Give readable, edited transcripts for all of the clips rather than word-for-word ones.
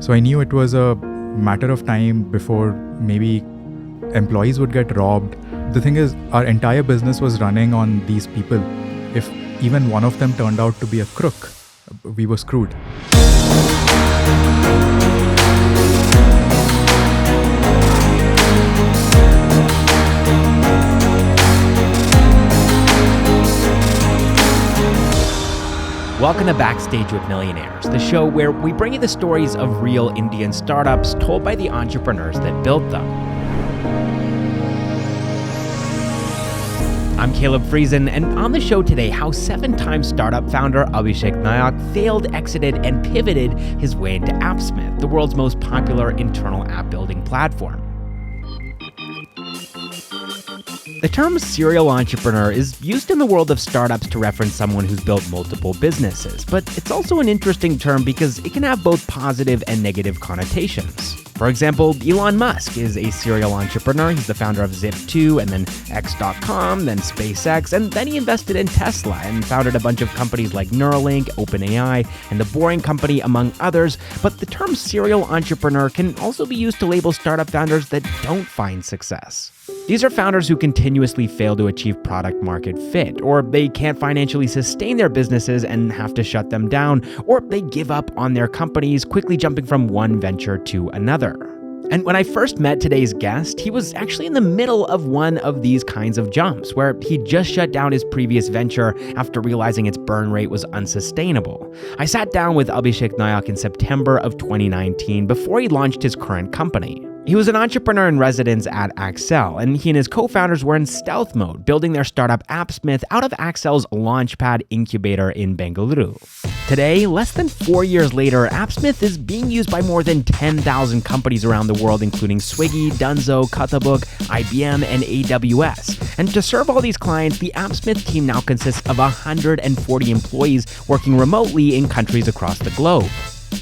So I knew it was a matter of time before maybe employees would get robbed. The thing is, our entire business was running on these people. If even one of them turned out to be a crook, we were screwed. Welcome to Backstage with Millionaires, the show where we bring you the stories of real Indian startups told by the entrepreneurs that built them. I'm Caleb Friesen, and on the show today, how 7-time startup founder Abhishek Nayak failed, exited, and pivoted his way into Appsmith, the world's most popular internal app building platform. The term serial entrepreneur is used in the world of startups to reference someone who's built multiple businesses, but it's also an interesting term because it can have both positive and negative connotations. For example, Elon Musk is a serial entrepreneur. He's the founder of Zip2 and then X.com, then SpaceX, and then he invested in Tesla and founded a bunch of companies like Neuralink, OpenAI, and The Boring Company, among others. But the term serial entrepreneur can also be used to label startup founders that don't find success. These are founders who continuously fail to achieve product market fit, or they can't financially sustain their businesses and have to shut them down, or they give up on their companies, quickly jumping from one venture to another. And when I first met today's guest, he was actually in the middle of one of these kinds of jumps, where he just shut down his previous venture after realizing its burn rate was unsustainable. I sat down with Abhishek Nayak in September of 2019 before he launched his current company. He was an entrepreneur in residence at Accel, and he and his co-founders were in stealth mode, building their startup Appsmith out of Accel's Launchpad incubator in Bengaluru. Today, less than 4 years later, Appsmith is being used by more than 10,000 companies around the world, including Swiggy, Dunzo, Katabook, IBM, and AWS. And to serve all these clients, the Appsmith team now consists of 140 employees working remotely in countries across the globe.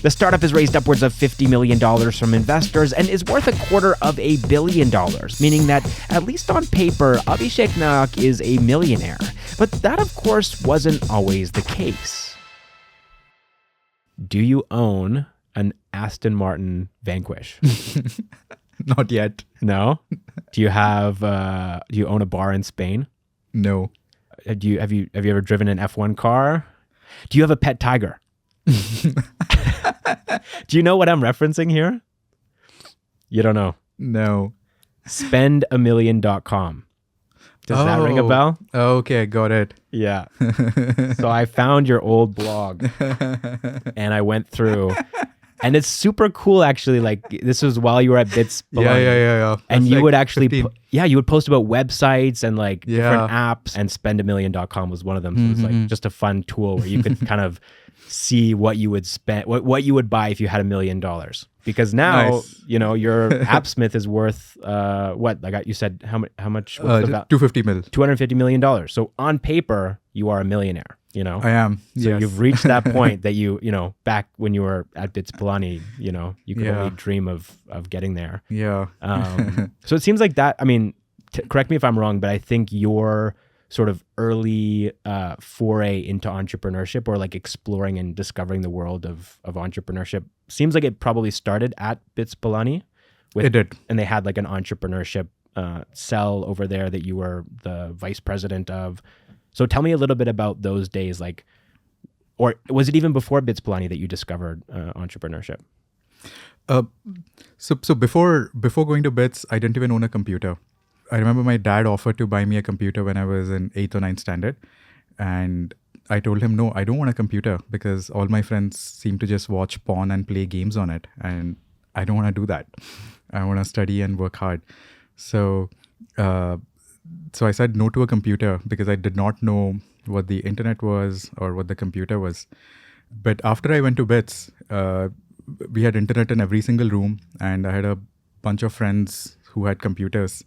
The startup has raised upwards of $50 million from investors and is worth $250 million, meaning that, at least on paper, Abhishek Nayak is a millionaire. But that, of course, wasn't always the case. Do you own an Aston Martin Vanquish? Not yet. No? Do you own a bar in Spain? No. Have you ever driven an F1 car? Do you have a pet tiger? Do you know what I'm referencing here? You don't know. No. Spendamillion.com. Does that ring a bell? Okay, got it. Yeah. So I found your old blog and I went through, and it's super cool actually. Like, this was while you were at Bits Pilani. Yeah. And That's you like would actually 15. you would post about websites and like different apps, and spendamillion.com was one of them. So it was like just a fun tool where you could kind of see what you would spend, what you would buy if you had $1 million. Because now, Nice. your Appsmith is worth what? Like you said, how much? What's the 250 mil. $250 million. So on paper, you are a millionaire. I am. So Yes. you've reached that point that you back when you were at Bits Pilani, you could only dream of getting there. Yeah. So it seems like that. I mean, correct me if I'm wrong, but I think your sort of early foray into entrepreneurship, or like exploring and discovering the world of entrepreneurship, seems like it probably started at Bits Pilani. It did. And they had like an entrepreneurship cell over there that you were the vice president of. So tell me a little bit about those days, like, or was it even before Bits Pilani that you discovered entrepreneurship? So before going to Bits, I didn't even own a computer. I remember my dad offered to buy me a computer when I was in 8th or 9th standard. And I told him, no, I don't want a computer because all my friends seem to just watch porn and play games on it. And I don't want to do that. I want to study and work hard. So I said no to a computer because I did not know what the internet was or what the computer was. But after I went to Bits, we had internet in every single room, and I had a bunch of friends who had computers.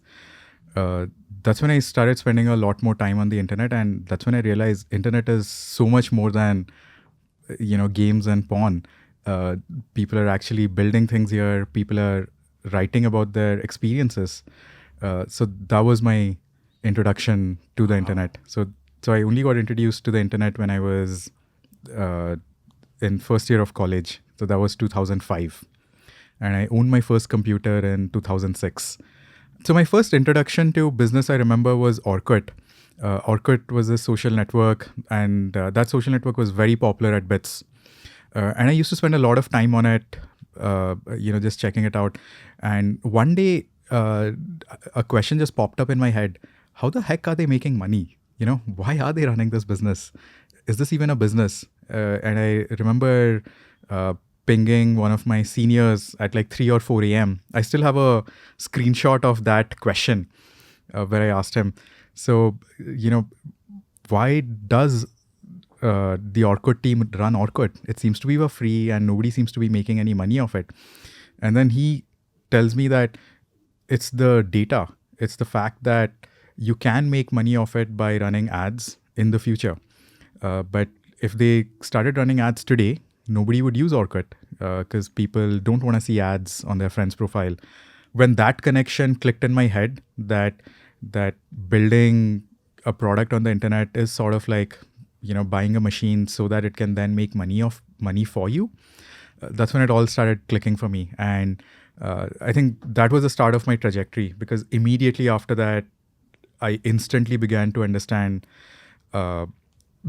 That's when I started spending a lot more time on the internet, and that's when I realized internet is so much more than games and porn. People are actually building things here. People are writing about their experiences. So that was my introduction to the internet. So I only got introduced to the internet when I was in first year of college. So that was 2005. and I owned my first computer in 2006. So my first introduction to business, I remember, was Orkut. Orkut was a social network, and that social network was very popular at Bits. And I used to spend a lot of time on it, just checking it out. And one day, a question just popped up in my head. How the heck are they making money? Why are they running this business? Is this even a business? And I remember pinging one of my seniors at like 3 or 4 a.m. I still have a screenshot of that question where I asked him, so, why does the Orkut team run Orkut? It seems to be for free and nobody seems to be making any money off it. And then he tells me that it's the data. It's the fact that you can make money off it by running ads in the future. But if they started running ads today, nobody would use Orkut because people don't want to see ads on their friend's profile. When that connection clicked in my head, that building a product on the internet is sort of like, buying a machine so that it can then make money for you. That's when it all started clicking for me. And I think that was the start of my trajectory, because immediately after that, I instantly began to understand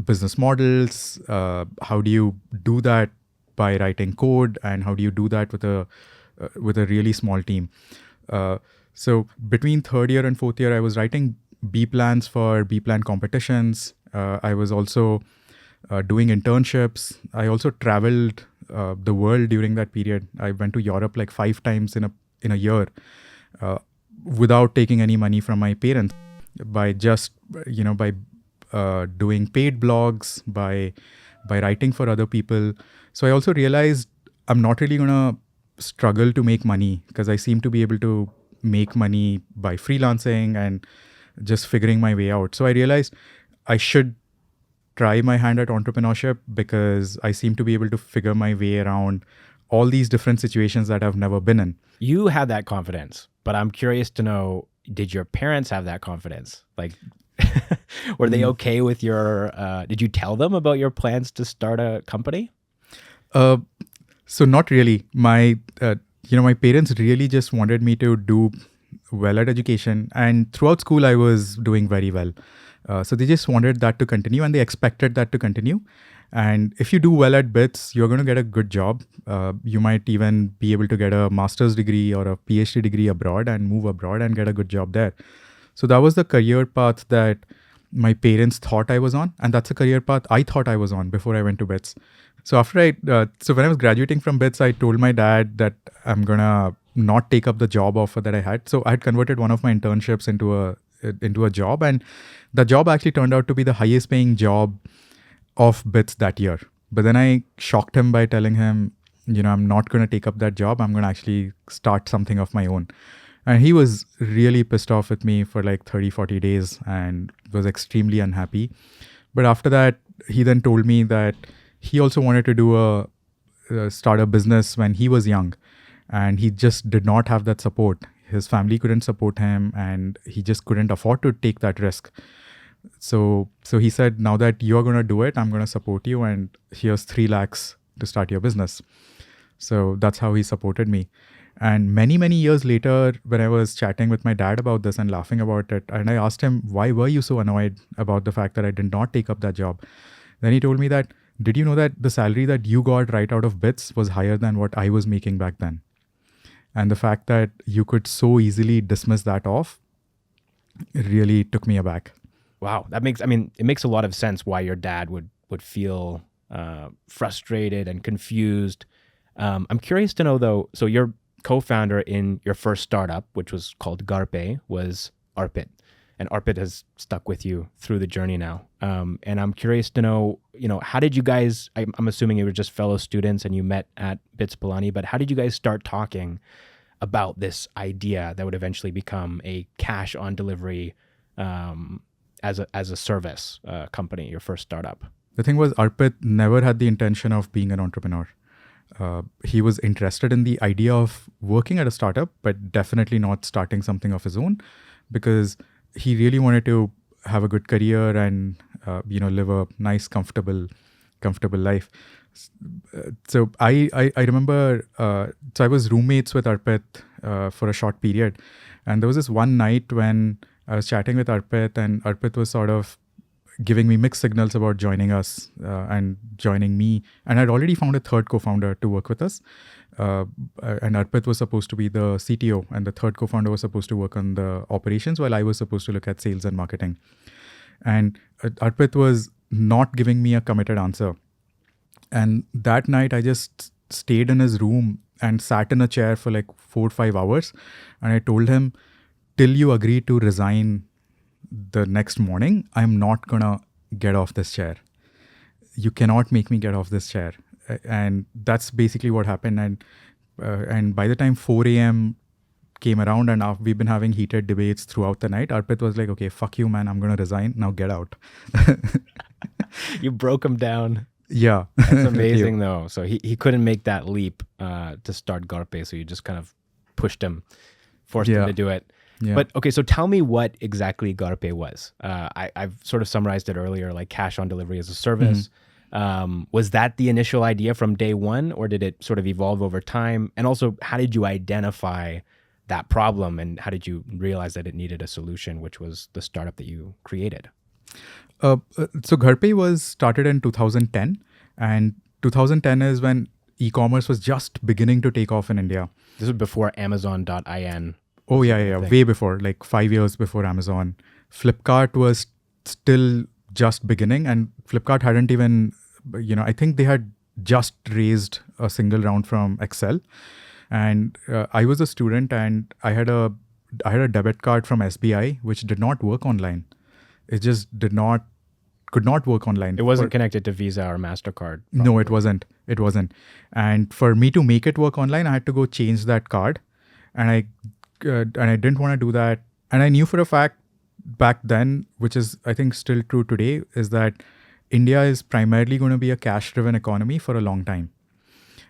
business models. How do you do that by writing code, and how do you do that with a really small team? So between third year and fourth year, I was writing B plans for B plan competitions. I was also doing internships. I also traveled the world during that period. I went to Europe like 5 times in a year without taking any money from my parents, by just by doing paid blogs, by writing for other people. So I also realized I'm not really gonna struggle to make money, because I seem to be able to make money by freelancing and just figuring my way out. So I realized I should try my hand at entrepreneurship, because I seem to be able to figure my way around all these different situations that I've never been in. You had that confidence, but I'm curious to know, did your parents have that confidence? Like, were they okay with your, did you tell them about your plans to start a company? So not really. My parents really just wanted me to do well at education, and throughout school I was doing very well. So they just wanted that to continue, and they expected that to continue. And if you do well at Bits, you're going to get a good job. You might even be able to get a master's degree or a PhD degree abroad and move abroad and get a good job there. So that was the career path that my parents thought I was on, and that's a career path I thought I was on before I went to Bits. So when I was graduating from Bits, I told my dad that I'm gonna not take up the job offer that I had. So I had converted one of my internships into a job, and the job actually turned out to be the highest paying job of Bits that year. But then I shocked him by telling him, I'm not going to take up that job. I'm going to actually start something of my own. And he was really pissed off with me for like 30, 40 days and was extremely unhappy. But after that, he then told me that he also wanted to start a business when he was young, and he just did not have that support. His family couldn't support him, and he just couldn't afford to take that risk. So he said, now that you're going to do it, I'm going to support you, and here's 3 lakhs to start your business. So that's how he supported me. And many, many years later, when I was chatting with my dad about this and laughing about it, and I asked him, why were you so annoyed about the fact that I did not take up that job? Then he told me that, did you know that the salary that you got right out of Bits was higher than what I was making back then? And the fact that you could so easily dismiss that off really took me aback. Wow. It makes a lot of sense why your dad would feel frustrated and confused. I'm curious to know though, so your co-founder in your first startup, which was called GharPay, was Arpit. And Arpit has stuck with you through the journey now. And I'm curious to know, how did you guys, I'm assuming you were just fellow students and you met at Bits Pilani, but how did you guys start talking about this idea that would eventually become a cash on delivery as a service company, your first startup? The thing was, Arpit never had the intention of being an entrepreneur. He was interested in the idea of working at a startup, but definitely not starting something of his own, because he really wanted to have a good career and live a nice, comfortable life. So I remember, so I was roommates with Arpit for a short period. And there was this one night when I was chatting with Arpit, and Arpit was sort of giving me mixed signals about joining us and joining me. And I'd already found a third co-founder to work with us. And Arpit was supposed to be the CTO, and the third co-founder was supposed to work on the operations, while I was supposed to look at sales and marketing. And Arpit was not giving me a committed answer. And that night, I just stayed in his room and sat in a chair for like 4 or 5 hours. And I told him, till you agree to resign the next morning, I'm not going to get off this chair. You cannot make me get off this chair. And that's basically what happened. And by the time 4 a.m. came around, and we've been having heated debates throughout the night, Arpit was like, okay, fuck you, man. I'm going to resign. Now get out. You broke him down. Yeah. That's amazing though. So he couldn't make that leap to start GharPay. So you just kind of pushed him, forced him to do it. Yeah. But okay, so tell me what exactly GharPay was. I've sort of summarized it earlier, like cash on delivery as a service. Was that the initial idea from day one, or did it sort of evolve over time? And also, how did you identify that problem, and how did you realize that it needed a solution, which was the startup that you created? So GharPay was started in 2010, and 2010 is when e-commerce was just beginning to take off in India. This was before Amazon.in. Oh, yeah. Way before, like 5 years before Amazon. Flipkart was still just beginning, and Flipkart hadn't even, I think they had just raised a single round from Accel. And I was a student, and I had a debit card from SBI, which did not work online. It just could not work online. It wasn't connected to Visa or MasterCard. Probably. No, it wasn't. And for me to make it work online, I had to go change that card. And I didn't want to do that. And I knew for a fact back then, which is I think still true today, is that India is primarily going to be a cash-driven economy for a long time.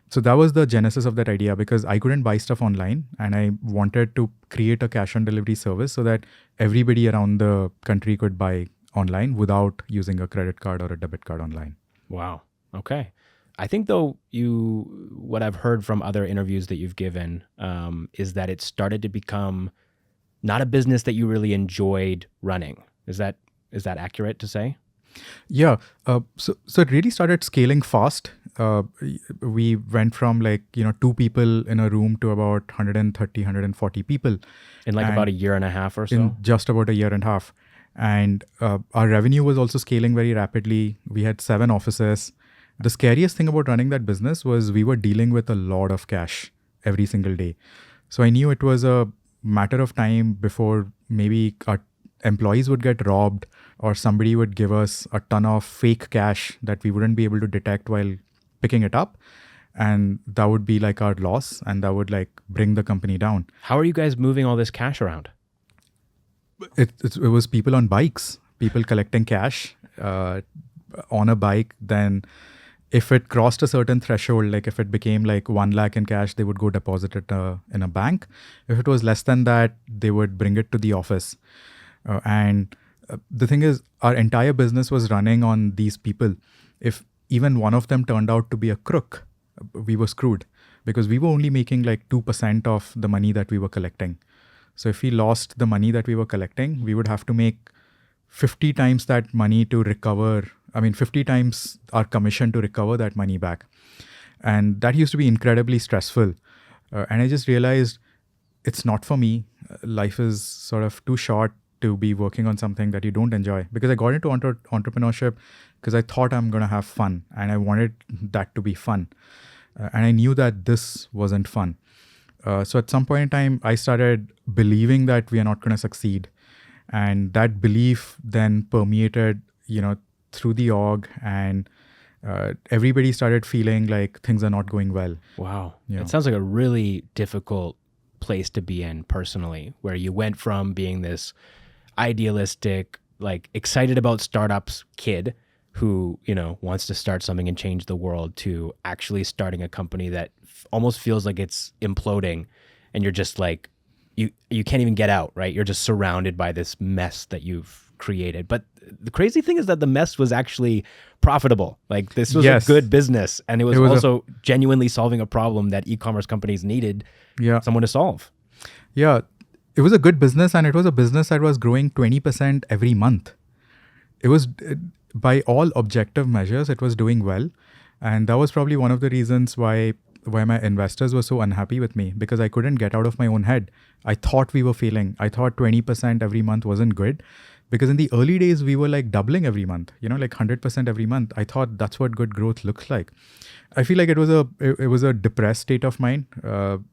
So that was the genesis of that idea, because I couldn't buy stuff online, and I wanted to create a cash on delivery service so that everybody around the country could buy online without using a credit card or a debit card online. Wow. Okay. I think though what I've heard from other interviews that you've given is that it started to become not a business that you really enjoyed running. Is that accurate to say? Yeah. So it really started scaling fast. We went from 2 people in a room to about 130, 140 people. In about a year and a half or so? In just about a year and a half. And our revenue was also scaling very rapidly. We had 7 offices. The scariest thing about running that business was we were dealing with a lot of cash every single day. So I knew it was a matter of time before maybe our employees would get robbed, or somebody would give us a ton of fake cash that we wouldn't be able to detect while picking it up. And that would be like our loss, and that would bring the company down. How are you guys moving all this cash around? It was people on bikes, people collecting cash on a bike. Then if it crossed a certain threshold, like if it became 1 lakh in cash, they would go deposit it in a bank. If it was less than that, they would bring it to the office. And the thing is, our entire business was running on these people. If even one of them turned out to be a crook, we were screwed, because we were only making 2% of the money that we were collecting. So if we lost the money that we were collecting, we would have to make 50 times that money to recover. 50 times our commission to recover that money back. And that used to be incredibly stressful. And I just realized it's not for me. Life is sort of too short to be working on something that you don't enjoy. Because I got into entrepreneurship because I thought I'm going to have fun, and I wanted that to be fun. And I knew that this wasn't fun. So at some point in time, I started believing that we are not going to succeed. And that belief then permeated, through the org, and everybody started feeling like things are not going well. Wow. Yeah. It sounds like a really difficult place to be in personally, where you went from being this idealistic, excited about startups kid who, wants to start something and change the world, to actually starting a company that almost feels like it's imploding, and you're just you can't even get out, right? You're just surrounded by this mess that you've created. But the crazy thing is that the mess was actually profitable. Like this was Yes. a good business, and it was was also genuinely solving a problem that e-commerce companies needed someone to solve. Yeah, it was a good business, and it was a business that was growing 20% every month. It was, by all objective measures, it was doing well. And that was probably one of the reasons why my investors were so unhappy with me, because I couldn't get out of my own head. I thought we were failing. I thought 20% every month wasn't good, because in the early days, we were like doubling every month, like 100% every month. I thought that's what good growth looks like. I feel like it was a depressed state of mind.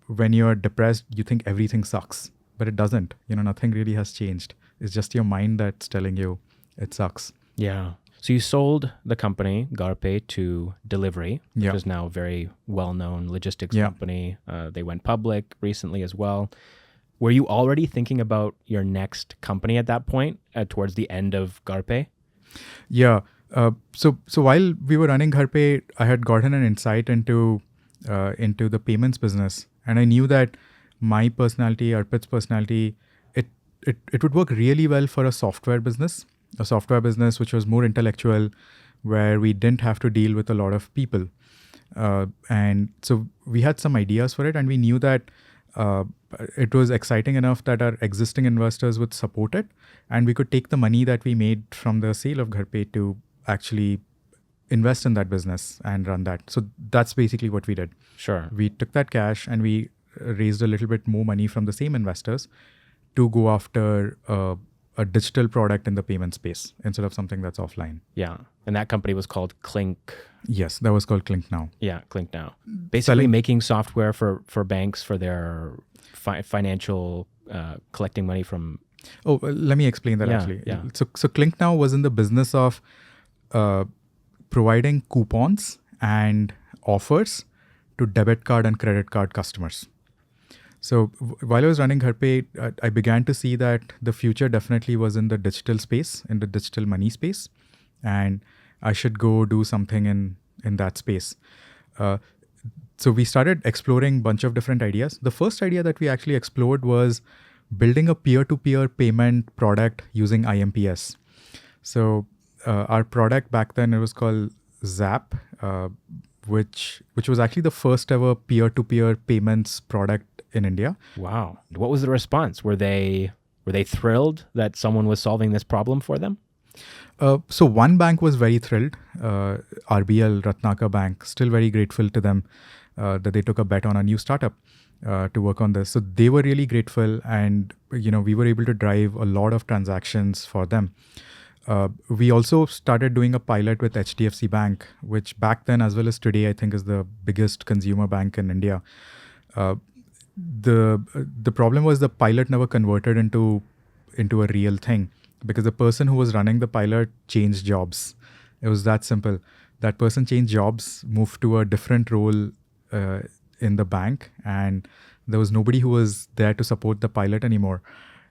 When you're depressed, you think everything sucks, but it doesn't. Nothing really has changed. It's just your mind that's telling you it sucks. Yeah. So you sold the company, GharPay, to Delivery, which is now a very well-known logistics company. They went public recently as well. Were you already thinking about your next company at that point, towards the end of GharPay? Yeah. So while we were running GharPay, I had gotten an insight into the payments business, and I knew that my personality, Arpit's personality, it would work really well for a software business which was more intellectual, where we didn't have to deal with a lot of people. And so we had some ideas for it, and we knew that it was exciting enough that our existing investors would support it, and we could take the money that we made from the sale of GharPay to actually invest in that business and run that. So that's basically what we did. Sure. We took that cash and we raised a little bit more money from the same investors to go after a digital product in the payment space instead of something that's offline. Yeah. And that company was called Clink. Yes, that was called Clinknow. Yeah, Clinknow. Basically making software for banks for their financial collecting money from... Oh, let me explain that actually. Yeah. So Clinknow was in the business of providing coupons and offers to debit card and credit card customers. So while I was running GharPay, I began to see that the future definitely was in the digital space, in the digital money space, and I should go do something in that space. So we started exploring a bunch of different ideas. The first idea that we actually explored was building a peer-to-peer payment product using IMPS. So our product back then, it was called Zap, which was actually the first ever peer-to-peer payments product in India. Wow. What was the response? Were they thrilled that someone was solving this problem for them? So one bank was very thrilled, RBL, Ratnaka Bank, still very grateful to them that they took a bet on a new startup to work on this. So they were really grateful, and we were able to drive a lot of transactions for them. We also started doing a pilot with HDFC Bank, which back then as well as today, I think is the biggest consumer bank in India. The problem was the pilot never converted into a real thing, because the person who was running the pilot changed jobs. It was that simple. That person changed jobs, moved to a different role in the bank, and there was nobody who was there to support the pilot anymore.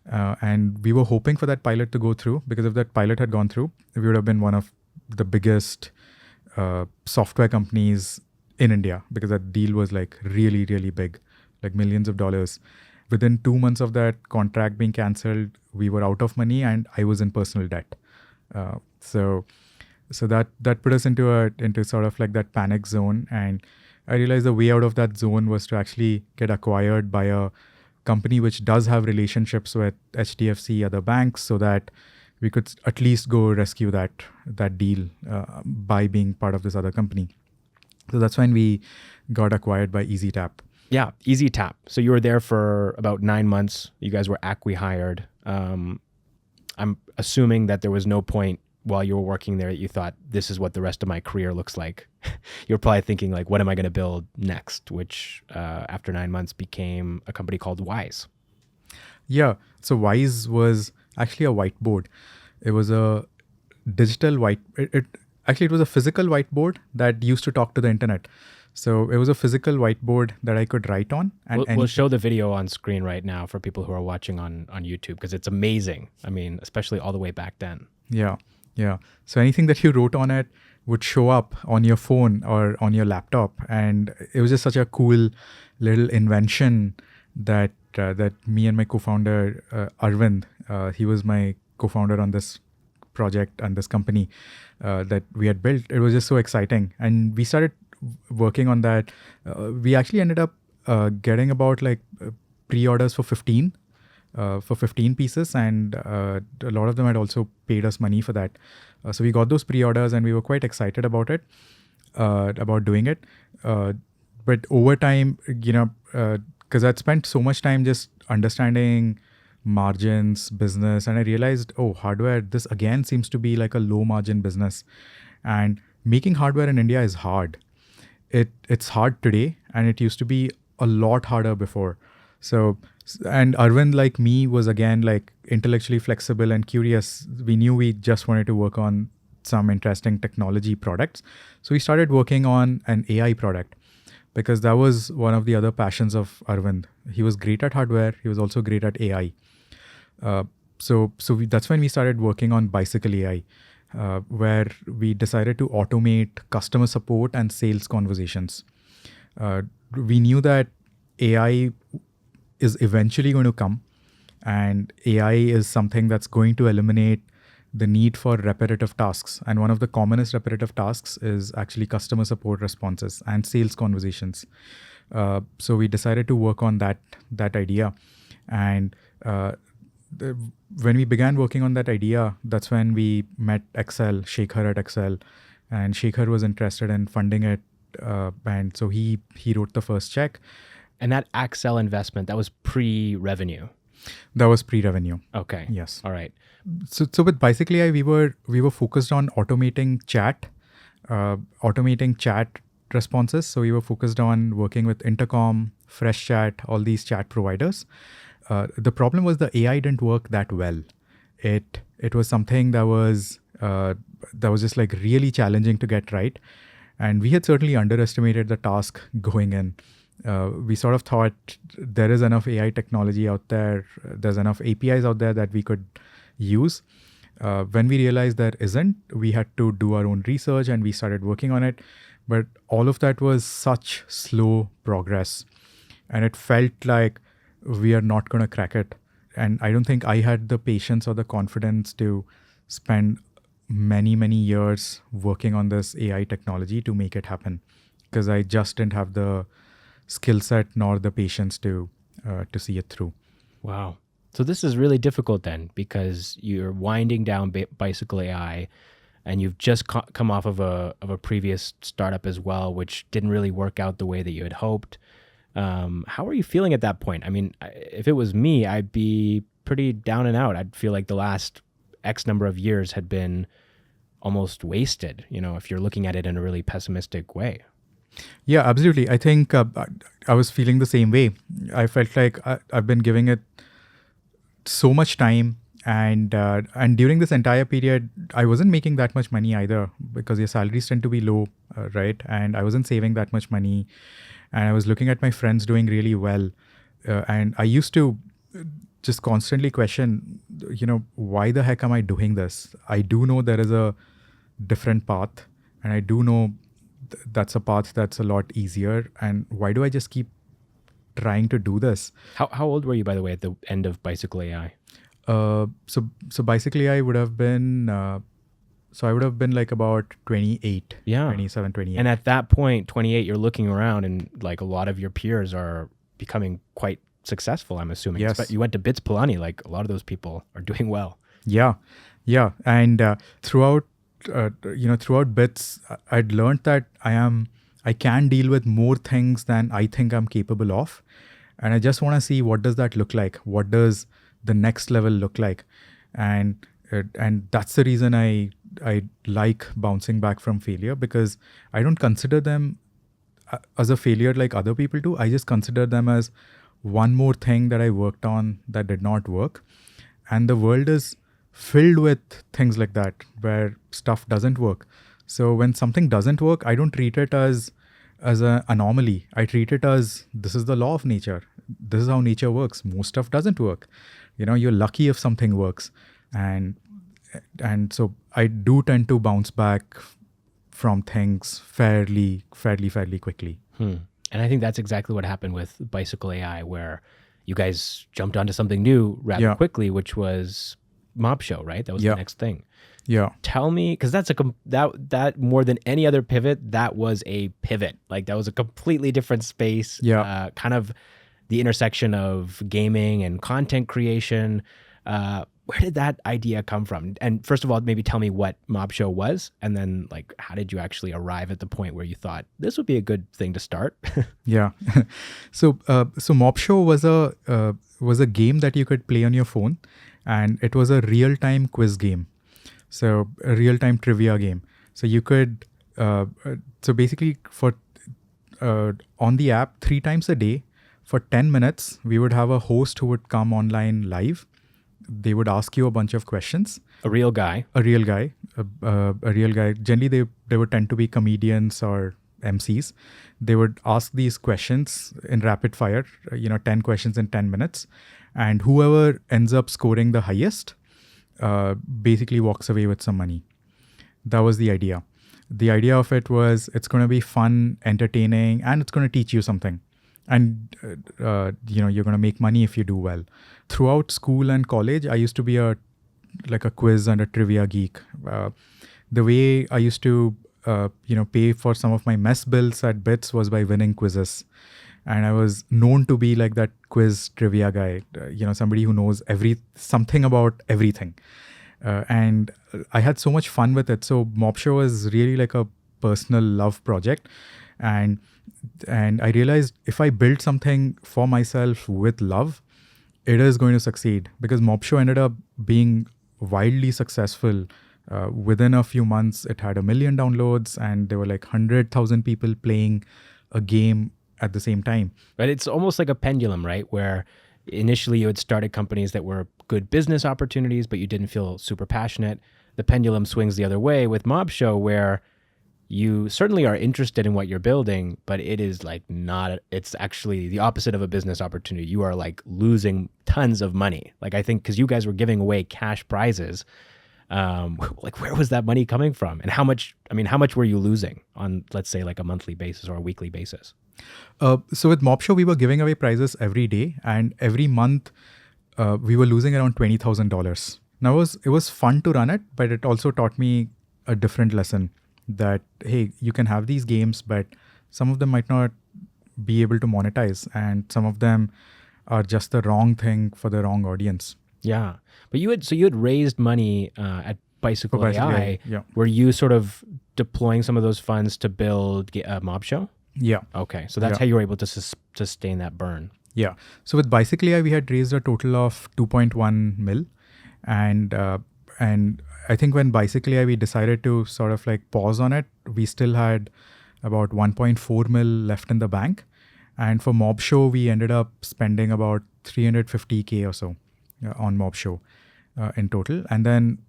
And we were hoping for that pilot to go through, because if that pilot had gone through, we would have been one of the biggest software companies in India, because that deal was like really, really big, like millions of dollars. Within 2 months of that contract being cancelled, we were out of money and I was in personal debt. So that put us into sort of like that panic zone. And I realized the way out of that zone was to actually get acquired by a company which does have relationships with HDFC, other banks, so that we could at least go rescue that deal by being part of this other company. So that's when we got acquired by Ezetap. Yeah, Ezetap. So you were there for about 9 months. You guys were acqui-hired. I'm assuming that there was no point while you were working there that you thought, this is what the rest of my career looks like. You're probably thinking like, what am I going to build next? Which after 9 months became a company called Wise. Yeah. So Wise was actually a whiteboard. It was a digital it was a physical whiteboard that used to talk to the internet. So it was a physical whiteboard that I could write on. And we'll show the video on screen right now for people who are watching on YouTube, because it's amazing. I mean, especially all the way back then. Yeah. Yeah. So anything that you wrote on it would show up on your phone or on your laptop. And it was just such a cool little invention that me and my co-founder, Arvind, he was my co-founder on this project and this company that we had built. It was just so exciting. And we started working on that. We actually ended up getting about like pre-orders for 15 pieces, and a lot of them had also paid us money for that. So we got those pre-orders and we were quite excited about it, about doing it. But over time, because I'd spent so much time just understanding margins, business, and I realized, hardware, this again seems to be like a low margin business. And making hardware in India is hard. It's hard today, and it used to be a lot harder before. So, and Arvind, like me, was again like intellectually flexible and curious. We knew we just wanted to work on some interesting technology products. So we started working on an AI product, because that was one of the other passions of Arvind. He was great at hardware. He was also great at AI. That's when we started working on Bicycle AI, where we decided to automate customer support and sales conversations. We knew that AI is eventually going to come, and AI is something that's going to eliminate the need for repetitive tasks. And one of the commonest repetitive tasks is actually customer support responses and sales conversations. So we decided to work on that idea. And when we began working on that idea, that's when we met Accel, Shekhar at Accel, and Shekhar was interested in funding it. And so he wrote the first check. And that Accel investment, that was pre-revenue? That was pre-revenue. Okay. Yes. All right. So with Bicycle AI, we were focused on automating chat responses. So we were focused on working with Intercom, Freshchat, all these chat providers. The problem was the AI didn't work that well. It was something that was just like really challenging to get right, and we had certainly underestimated the task going in. We sort of thought there is enough AI technology out there, there's enough APIs out there that we could use. When we realized there isn't, we had to do our own research and we started working on it. But all of that was such slow progress, and it felt like we are not going to crack it. And I don't think I had the patience or the confidence to spend many, many years working on this AI technology to make it happen, because I just didn't have the skill set nor the patience to see it through. Wow. So this is really difficult then, because you're winding down Bicycle AI, and you've just come off of a previous startup as well, which didn't really work out the way that you had hoped. How are you feeling at that point? I mean, if it was me, I'd be pretty down and out. I'd feel like the last X number of years had been almost wasted, if you're looking at it in a really pessimistic way. Yeah, absolutely. I think I was feeling the same way. I felt like I've been giving it so much time, and during this entire period, I wasn't making that much money either, because your salaries tend to be low, right? And I wasn't saving that much money, and I was looking at my friends doing really well, and I used to just constantly question, why the heck am I doing this? I do know there is a different path, and I do know that's a path that's a lot easier, and why do I just keep trying to do this? How old were you, by the way, at the end of Bicycle AI? So Bicycle AI would have been, so I would have been like about 28, 27, 28. And at that point, 28, you're looking around and like a lot of your peers are becoming quite successful, I'm assuming. Yes. But you went to Pilani, like a lot of those people are doing well. Yeah. And throughout Bits, I'd learned that I can deal with more things than I think I'm capable of. And I just want to see, what does that look like? What does the next level look like? And that's the reason I like bouncing back from failure, because I don't consider them as a failure like other people do. I just consider them as one more thing that I worked on that did not work. And the world is filled with things like that, where stuff doesn't work. So when something doesn't work, I don't treat it as an anomaly. I treat it as, this is the law of nature. This is how nature works. Most stuff doesn't work. You're lucky if something works. And so I do tend to bounce back from things fairly quickly. And I think that's exactly what happened with Bicycle AI, where you guys jumped onto something new rather quickly, which was Mobshow, right? That was the next thing. Yeah. Tell me, because that more than any other pivot, that was a pivot. Like that was a completely different space. Yeah. Kind of the intersection of gaming and content creation. Where did that idea come from? And first of all, maybe tell me what Mobshow was, and then like how did you actually arrive at the point where you thought this would be a good thing to start? Yeah. So Mobshow was a game that you could play on your phone, and it was a real-time quiz game. So a real-time trivia game. So you could so basically for on the app 3 times a day for 10 minutes, we would have a host who would come online live. They would ask you a bunch of questions. A real guy. A real guy. Generally, they would tend to be comedians or MCs. They would ask these questions in rapid fire, 10 questions in 10 minutes. And whoever ends up scoring the highest basically walks away with some money. That was the idea. The idea of it was it's going to be fun, entertaining, and it's going to teach you something. And you're going to make money if you do well. Throughout school and college, I used to be a quiz and a trivia geek. The way I used to pay for some of my mess bills at Bits was by winning quizzes. And I was known to be like that quiz trivia guy, somebody who knows something about everything. And I had so much fun with it. So Mobshow was really like a personal love project. And I realized if I build something for myself with love, it is going to succeed, because Mobshow ended up being wildly successful. Within a few months, it had 1 million downloads, and there were like 100,000 people playing a game at the same time. But it's almost like a pendulum, right? Where initially you had started companies that were good business opportunities, but you didn't feel super passionate. The pendulum swings the other way with Mobshow, where you certainly are interested in what you're building, but it is like it's actually the opposite of a business opportunity. You are like losing tons of money. Like I think because you guys were giving away cash prizes, like where was that money coming from? And how much were you losing on, let's say, like a monthly basis or a weekly basis? So with Mobshow, we were giving away prizes every day, and every month we were losing around $20,000. Now it was fun to run it, but it also taught me a different lesson. That, hey, you can have these games, but some of them might not be able to monetize, and some of them are just the wrong thing for the wrong audience. Yeah. But you had raised money at Bicycle AI. Yeah. Were you sort of deploying some of those funds to build Mobshow? Yeah. Okay. So that's how you were able to sustain that burn. Yeah. So with Bicycle AI, we had raised a total of 2.1 mil. And I think when Bicycle AI, we decided to sort of like pause on it, we still had about 1.4 mil left in the bank. And for Mobshow, we ended up spending about 350K or so on Mobshow in total. And then,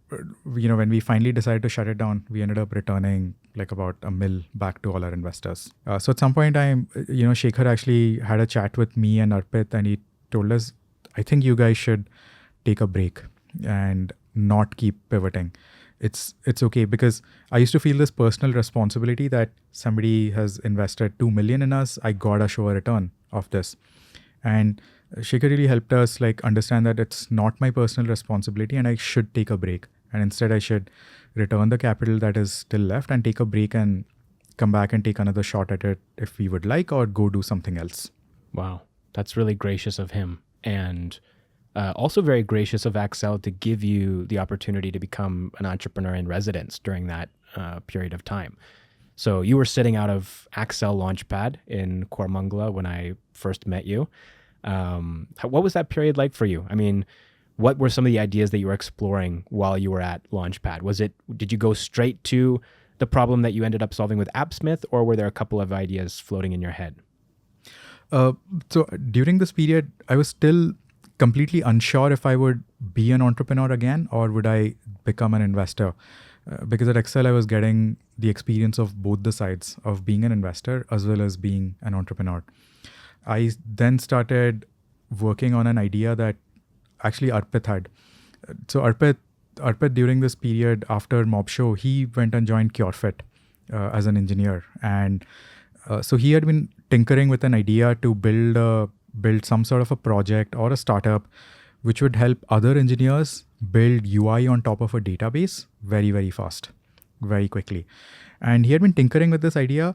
when we finally decided to shut it down, we ended up returning like about $1 million back to all our investors. So at some point in time, Shekhar actually had a chat with me and Arpit, and he told us, I think you guys should take a break and not keep pivoting. It's okay, because I used to feel this personal responsibility that somebody has invested 2 million in us. I gotta show a return of this. And Shekhar really helped us like understand that it's not my personal responsibility and I should take a break. And instead I should return the capital that is still left and take a break and come back and take another shot at it if we would like, or go do something else. Wow. That's really gracious of him. And also very gracious of Accel to give you the opportunity to become an entrepreneur in residence during that period of time. So you were sitting out of Accel Launchpad in Cormangala when I first met you. What was that period like for you? I mean, what were some of the ideas that you were exploring while you were at Launchpad? Did you go straight to the problem that you ended up solving with Appsmith, or were there a couple of ideas floating in your head? So during this period, I was still completely unsure if I would be an entrepreneur again or would I become an investor. Because at Accel, I was getting the experience of both the sides of being an investor as well as being an entrepreneur. I then started working on an idea that actually Arpit had. So Arpit during this period after Mobshow, he went and joined CureFit as an engineer. And so he had been tinkering with an idea to build some sort of a project or a startup which would help other engineers build UI on top of a database very, very fast, very quickly. And he had been tinkering with this idea,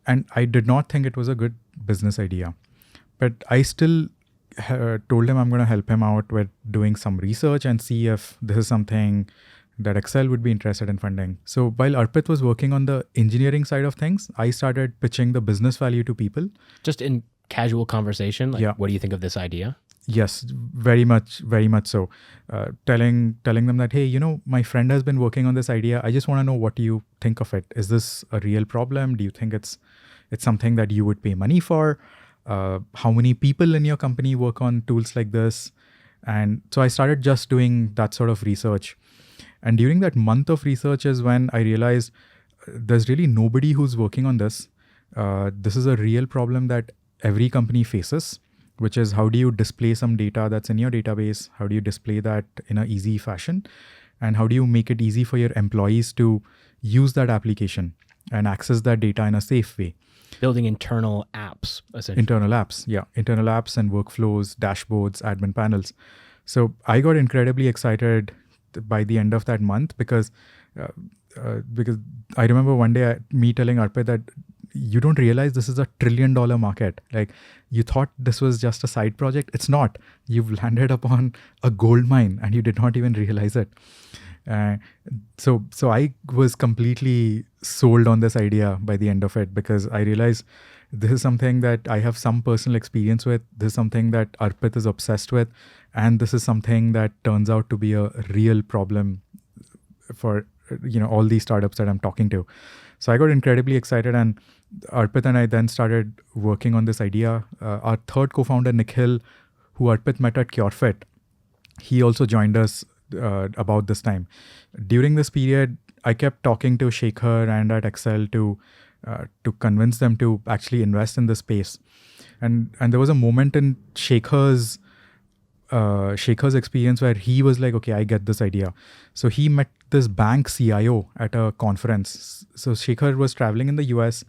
and I did not think it was a good business idea. But I still told him I'm going to help him out with doing some research and see if this is something that Accel would be interested in funding. So while Arpit was working on the engineering side of things, I started pitching the business value to people. Just in casual conversation, like, Yeah. what do you think of this idea? Yes, very much so. Telling them that, hey, my friend has been working on this idea. I just want to know what you think of it. Is this a real problem? Do you think it's something that you would pay money for? How many people in your company work on tools like this? And so I started just doing that sort of research. And during that month of research is when I realized there's really nobody who's working on this. This is a real problem that every company faces, which is how do you display some data that's in your database? How do you display that in an easy fashion? And how do you make it easy for your employees to use that application and access that data in a safe way? Building internal apps, essentially. Internal apps, yeah. Internal apps and workflows, dashboards, admin panels. So I got incredibly excited by the end of that month because I remember one day me telling Arpit that you don't realize this is a $1 trillion market. Like, you thought this was just a side project. It's not. You've landed upon a gold mine and you did not even realize it. So I was completely sold on this idea by the end of it because I realized this is something that I have some personal experience with. This is something that Arpit is obsessed with. And this is something that turns out to be a real problem for all these startups that I'm talking to. So I got incredibly excited, and Arpit and I then started working on this idea. Our third co-founder, Nikhil, who Arpit met at CureFit, he also joined us about this time. During this period, I kept talking to Shekhar and at Accel to convince them to actually invest in this space. And there was a moment in Shekhar's experience where he was like, okay, I get this idea. So he met this bank CIO at a conference. So Shekhar was traveling in the US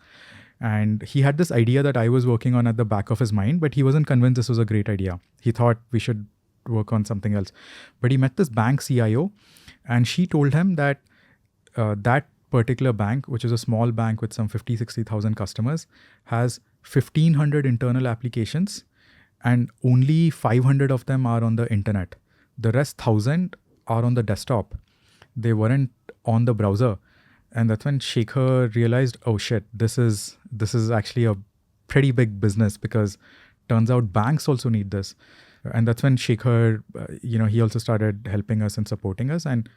and he had this idea that I was working on at the back of his mind, but he wasn't convinced this was a great idea. He thought we should work on something else. But he met this bank CIO and she told him that that particular bank, which is a small bank with some 50,000-60,000 customers, has 1,500 internal applications and only 500 of them are on the internet. The rest 1,000 are on the desktop. They weren't on the browser. And that's when Shekhar realized, oh shit, this is actually a pretty big business because turns out banks also need this. And that's when Shekhar, he also started helping us and supporting us. And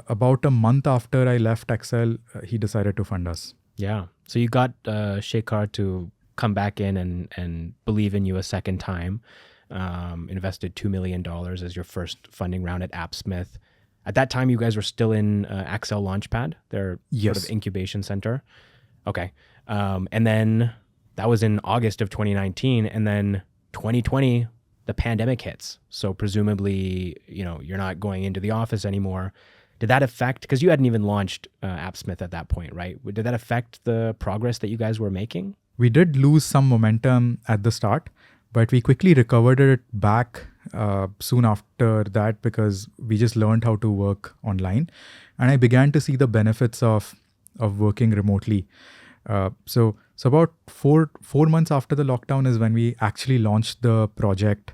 about a month after I left Accel, he decided to fund us. Yeah. So you got Shekhar to come back in and believe in you a second time, invested $2 million as your first funding round at Appsmith. At that time, you guys were still in Accel Launchpad, their Yes. sort of incubation center. Okay. And then that was in August of 2019. And then 2020, the pandemic hits. So presumably, you're not going into the office anymore. Did that affect, because you hadn't even launched Appsmith at that point, right? Did that affect the progress that you guys were making? We did lose some momentum at the start, but we quickly recovered it back soon after that because we just learned how to work online. And I began to see the benefits of working remotely. So about four months after the lockdown is when we actually launched the project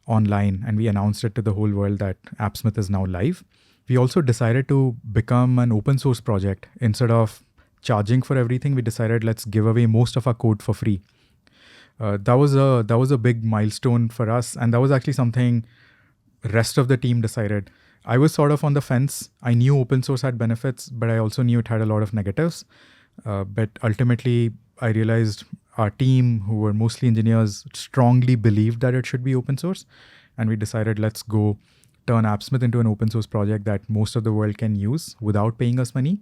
online and we announced it to the whole world that Appsmith is now live. We also decided to become an open source project. Instead of charging for everything, we decided let's give away most of our code for free. That was a big milestone for us, and that was actually something rest of the team decided. I was sort of on the fence. I knew open source had benefits, but I also knew it had a lot of negatives. But ultimately, I realized our team, who were mostly engineers, strongly believed that it should be open source, and we decided let's go turn Appsmith into an open source project that most of the world can use without paying us money,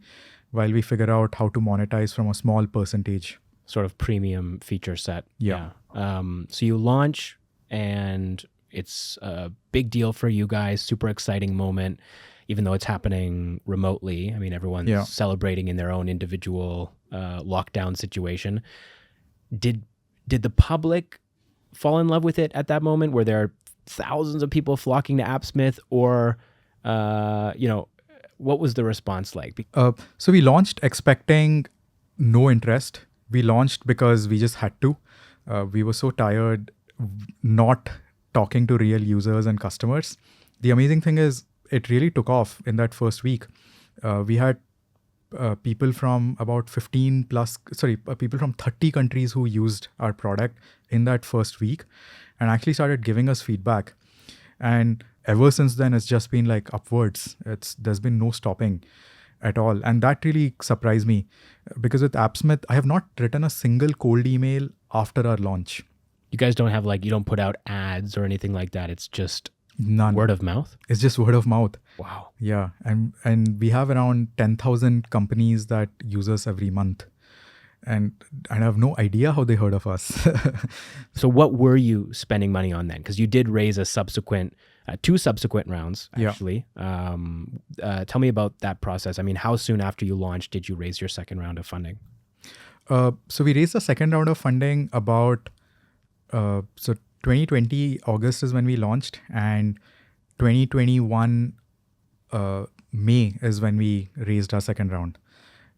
while we figure out how to monetize from a small percentage. Sort of premium feature set. Yeah. So you launch and it's a big deal for you guys, super exciting moment, even though it's happening remotely. I mean, everyone's celebrating in their own individual lockdown situation. Did the public fall in love with it at that moment? Were there thousands of people flocking to Appsmith, or what was the response like? So we launched expecting no interest. We launched because we just had to. We were so tired not talking to real users and customers. The amazing thing is it really took off in that first week. We had people from about people from 30 countries who used our product in that first week and actually started giving us feedback. And ever since then, it's just been like upwards. There's been no stopping at all. And that really surprised me because with Appsmith, I have not written a single cold email after our launch. You guys don't have you don't put out ads or anything like that. It's just none. Word of mouth? It's just word of mouth. Wow. Yeah. And we have around 10,000 companies that use us every month. And I have no idea how they heard of us. So what were you spending money on then? Because you did raise two subsequent rounds, actually. Yeah. Tell me about that process. I mean, how soon after you launched did you raise your second round of funding? So we raised the second round of funding about 2020 August is when we launched, and 2021 May is when we raised our second round.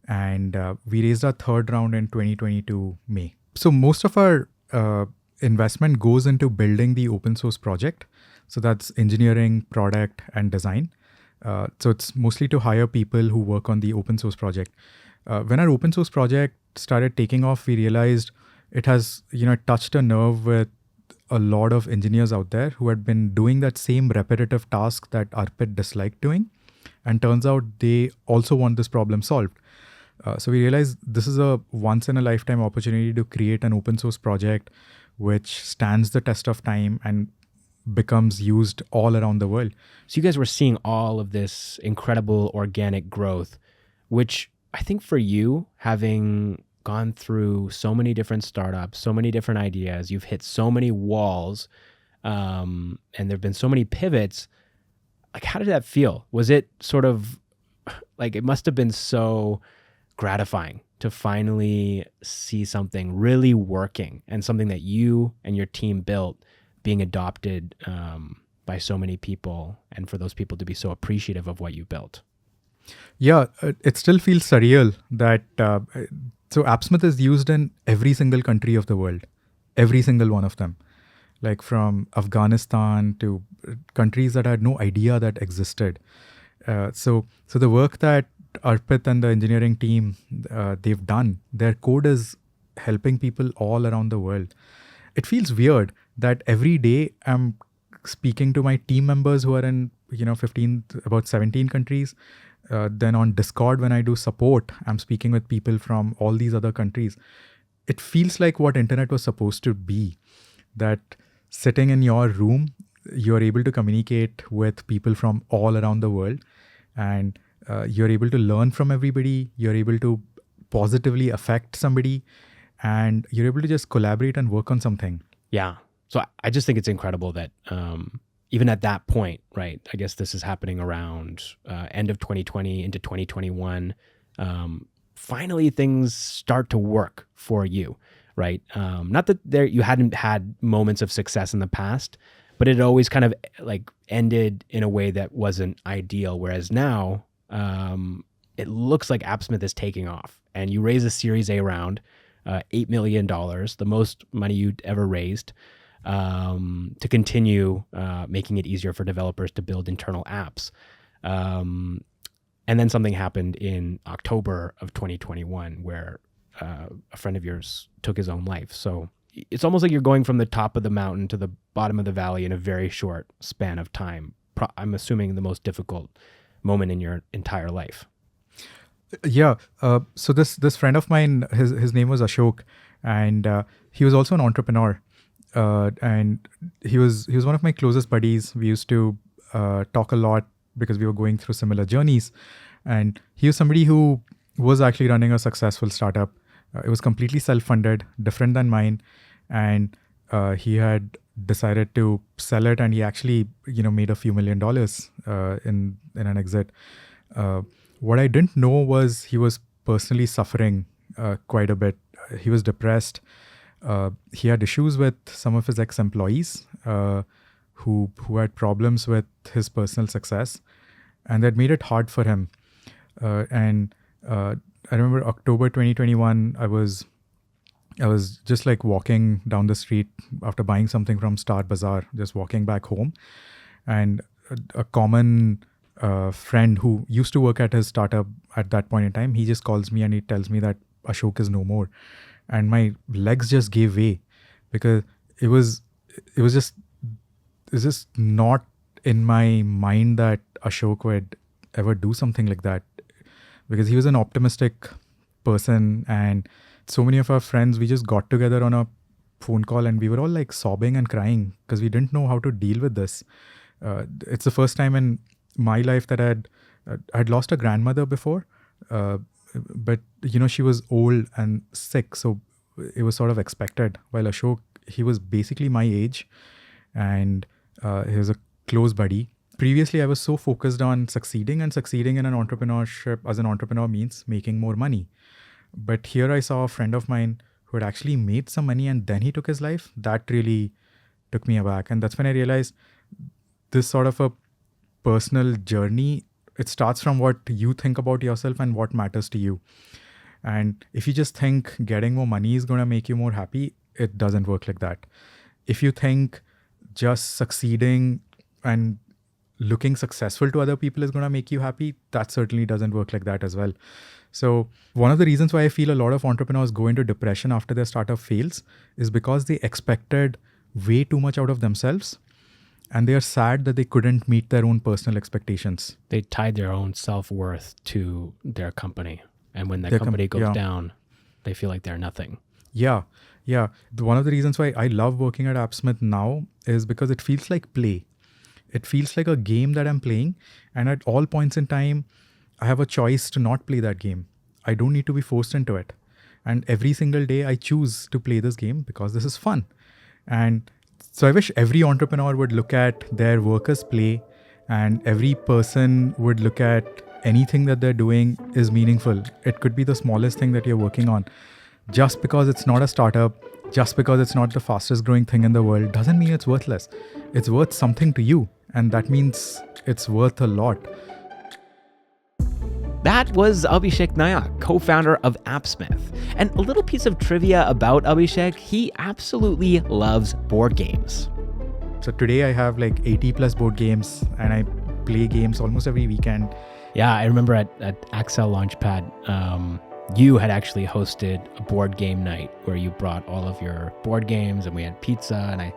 And we raised our third round in 2022 May. So most of our investment goes into building the open source project. So that's engineering, product, and design. So it's mostly to hire people who work on the open source project. When our open source project started taking off, we realized it has, touched a nerve with a lot of engineers out there who had been doing that same repetitive task that Arpit disliked doing. And turns out they also want this problem solved. So we realized this is a once in a lifetime opportunity to create an open source project which stands the test of time and becomes used all around the world. So you guys were seeing all of this incredible organic growth, which I think for you, having gone through so many different startups, so many different ideas, you've hit so many walls, and there've been so many pivots. How did that feel? Was it sort of it must have been so gratifying to finally see something really working and something that you and your team built being adopted by so many people, and for those people to be so appreciative of what you built. Yeah, it still feels surreal that so Appsmith is used in every single country of the world, every single one of them, from Afghanistan to countries that I had no idea that existed. So the work that Arpit and the engineering team, they've done, their code is helping people all around the world. It feels weird that every day I'm speaking to my team members who are in, about 17 countries. Then on Discord, when I do support, I'm speaking with people from all these other countries. It feels like what internet was supposed to be, that sitting in your room, you're able to communicate with people from all around the world, and you're able to learn from everybody. You're able to positively affect somebody, and you're able to just collaborate and work on something. Yeah. So I just think it's incredible that even at that point, right? I guess this is happening around end of 2020 into 2021. Finally, things start to work for you, right? Not that you hadn't had moments of success in the past, but it always kind of ended in a way that wasn't ideal. Whereas now, it looks like Appsmith is taking off, and you raise a Series A round, $8 million, the most money you'd ever raised, to continue making it easier for developers to build internal apps. And then something happened in October of 2021 where a friend of yours took his own life. So it's almost like you're going from the top of the mountain to the bottom of the valley in a very short span of time. I'm assuming the most difficult moment in your entire life. Yeah. So this friend of mine, his name was Ashok, and he was also an entrepreneur. And he was one of my closest buddies. We used to talk a lot because we were going through similar journeys. And he was somebody who was actually running a successful startup. It was completely self-funded, different than mine. And he had decided to sell it, and he actually, made a few $1 million in an exit. What I didn't know was he was personally suffering quite a bit. He was depressed. He had issues with some of his ex-employees who had problems with his personal success, and that made it hard for him. And I remember October 2021, I was just like walking down the street after buying something from Star Bazaar, just walking back home, and a common friend who used to work at his startup at that point in time, he just calls me and he tells me that Ashok is no more, and my legs just gave way, because it was just not in my mind that Ashok would ever do something like that, because he was an optimistic person, and so many of our friends, we just got together on a phone call and we were all like sobbing and crying because we didn't know how to deal with this. It's the first time in my life that I'd lost a grandmother before, but she was old and sick, so it was sort of expected. While Ashok, he was basically my age, and he was a close buddy. Previously, I was so focused on succeeding in an entrepreneurship as an entrepreneur means making more money. But here I saw a friend of mine who had actually made some money and then he took his life. That really took me aback. And that's when I realized this sort of a personal journey, it starts from what you think about yourself and what matters to you. And if you just think getting more money is going to make you more happy, it doesn't work like that. If you think just succeeding and looking successful to other people is going to make you happy, that certainly doesn't work like that as well. So one of the reasons why I feel a lot of entrepreneurs go into depression after their startup fails is because they expected way too much out of themselves, and they are sad that they couldn't meet their own personal expectations. They tied their own self-worth to their company. And when their company goes down, they feel like they're nothing. Yeah. One of the reasons why I love working at Appsmith now is because it feels like play. It feels like a game that I'm playing, and at all points in time, I have a choice to not play that game. I don't need to be forced into it. And every single day I choose to play this game because this is fun. And so I wish every entrepreneur would look at their work as play, and every person would look at anything that they're doing is meaningful. It could be the smallest thing that you're working on. Just because it's not a startup, just because it's not the fastest growing thing in the world, doesn't mean it's worthless. It's worth something to you. And that means it's worth a lot. That was Abhishek Nayak, co-founder of Appsmith. And a little piece of trivia about Abhishek, he absolutely loves board games. So today I have like 80 plus board games, and I play games almost every weekend. Yeah, I remember at Accel Launchpad, you had actually hosted a board game night where you brought all of your board games and we had pizza, and I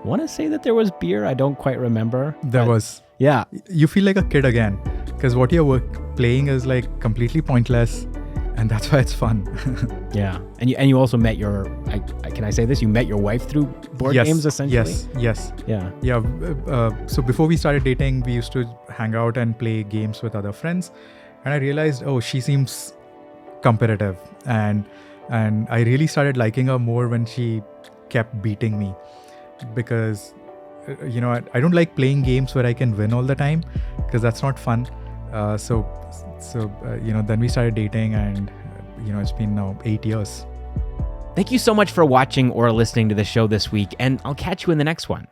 want to say that there was beer. I don't quite remember. There was. Yeah. You feel like a kid again, because what you're playing is like completely pointless, and that's why it's fun. Yeah. And you also met your, can I say this? You met your wife through board games essentially? Yes. Yeah. So before we started dating, we used to hang out and play games with other friends, and I realized, she seems competitive, and I really started liking her more when she kept beating me, because I don't like playing games where I can win all the time, because that's not fun. So then we started dating, and it's been now 8 years. Thank you so much for watching or listening to the show this week, and I'll catch you in the next one.